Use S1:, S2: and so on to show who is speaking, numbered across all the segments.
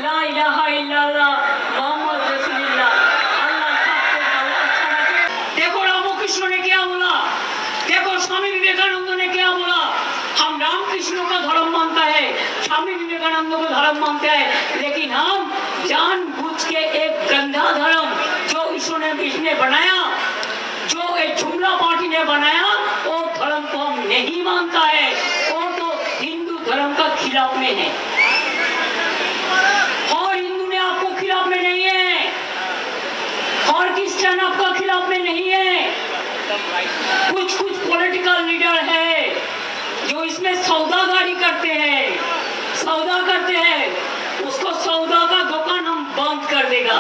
S1: ला इलाहा इल्लल्लाह मोहम्मद रसूलुल्लाह। अल्लाह सबको अच्छा रखे। देखो रामकृष्ण ने क्या बोला, देखो स्वामी विवेकानंद ने क्या बोला। हम रामकृष्ण का धर्म मानता है, स्वामी विवेकानंद को धर्म मानते हैं, लेकिन हम जानबूझ के एक गंदा धर्म जो इसने बनाया, जो एक जुमला पार्टी ने बनाया, वो धर्म को हम नहीं मानता है। वो तो हिंदू धर्म का खिलाफ में है और हिंदू ने आपको खिलाफ में नहीं है और क्रिश्चियन आपका खिलाफ में नहीं है। कुछ पॉलिटिकल लीडर है जो इसमें सौदागारी करते हैं, सौदा करते हैं, उसको सौदा का दुकान हम बंद कर देगा।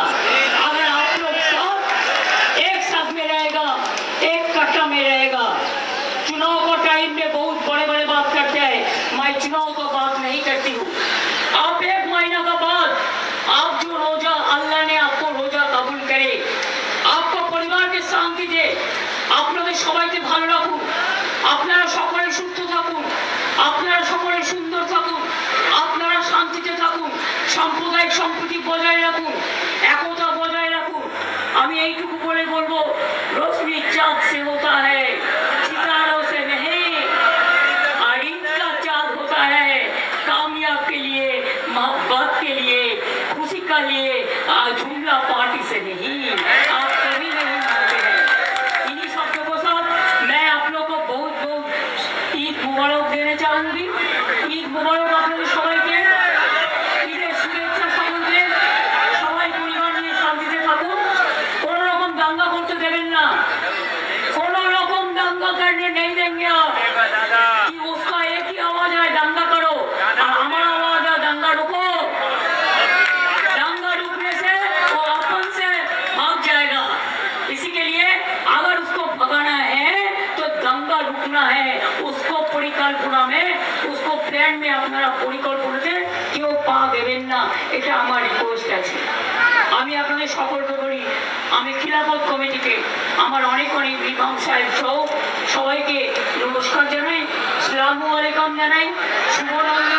S1: अगर आप लोग सब एक साथ में रहेगा, एक कट्टा में रहेगा। चुनाव को टाइम में बहुत बड़े बात करते हैं, मैं चुनाव को बात नहीं करती हूँ। आप 1 महीना का बाद आप जो रोजा, अल्लाह ने आपको रोजा कबूल करे, आपको परिवार के शांति दे, আপনাদের সবাইকে ভালো রাখুন, আপনারা সকলে সুস্থ থাকুন, আপনারা সকলে সুন্দর থাকুন, আপনারা শান্তিতে থাকুন, সাম্প্রদায়িক সম্প্রীতি বজায় রাখুন, একতা বজায় রাখুন। আমি এইটুকু বলে বলবো, रोशनी चाँद से होता है, सितारों से नहीं, और इनका चाँद होता है कामयाब के लिए, मोहब्बत के लिए, खुशी का लिए, जुमला पार्टी से नहीं। आप कभी नहीं मानते हैं। इन्हीं शब्दों के साथ मैं आप लोग को बहुत ईद मुबारक देने चाहूंगी। ईद मुबारक आप लोग सबाई के, ईদের শুভেচ্ছা সকলকে। সবাই পরিবার নিয়ে শান্তিতে থাকুন, কোনো রকম দাঙ্গা করতে দেবেন না, কোনো রকম দাঙ্গা करने नहीं देंगे। कि उसका एक ही आवाज है, दंगा करो, और हमारा आवाज है, दंगा रुको। दंगा रुकने से वो अपन से भाग जाएगा। इसी के लिए अगर उसको भगाना है तो दंगा रुकना है। उसको परिकल्पना में, उसको प्लान में আপনারা পরিকল্পনাতে কেউ পা দেবেন না, এটা আমার রিকোয়েস্ট আছে। আমি আপনাদের সকলকে বলি, আমি খিলাফত কমিটিকে আমার অনেক ইমাম সাহেব সহ সবাইকে নমস্কার জানাই, আসসালামু আলাইকুম জানাই, শুভ রমজান।